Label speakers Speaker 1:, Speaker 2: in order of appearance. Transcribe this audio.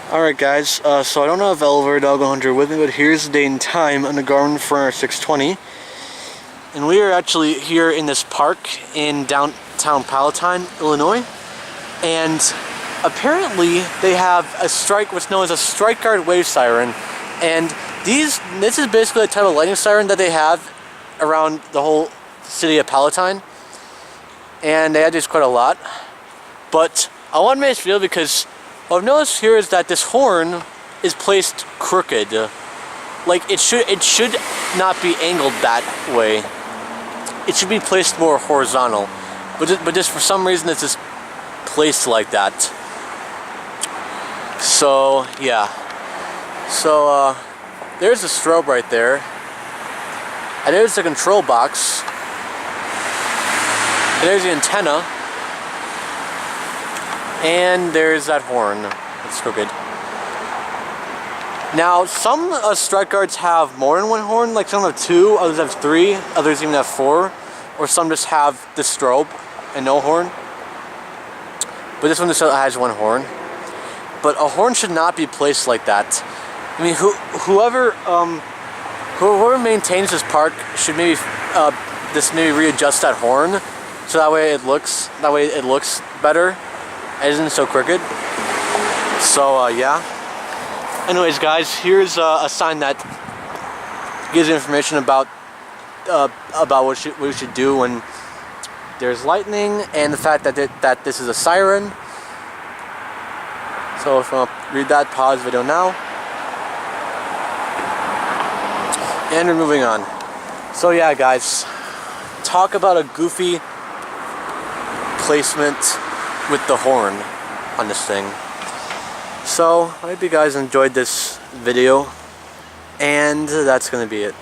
Speaker 1: Alright guys, so I don't have Elver Doggo Hunter with me, but here's the date and time on the Garmin Forerunner 620. And we are actually here in this park in downtown Palatine, Illinois. And apparently they have what's known as a Strike Guard Wave Siren. And this is basically the type of lightning siren that they have around the whole city of Palatine. And they have these quite a lot. But I want to make this video because what I've noticed here is that this horn is placed crooked. Like it should not be angled that way. It should be placed more horizontal. But just for some reason it's just placed like that. So yeah. So there's the strobe right there. And there's the control box. And there's the antenna. And there's that horn. It's crooked. Now, some strike guards have more than one horn. Like some have two, others have three, others even have four. Or some just have the strobe and no horn. But this one just has one horn. But a horn should not be placed like that. I mean, whoever maintains this park should maybe readjust that horn so that way it looks better. It isn't so crooked. So yeah. Anyways, guys, here's a sign that gives information about what we should do when there's lightning, and the fact that this is a siren. So if you want to read that, pause video now. And we're moving on. So yeah, guys, talk about a goofy placement with the horn on this thing. So I hope you guys enjoyed this video, and that's gonna be it.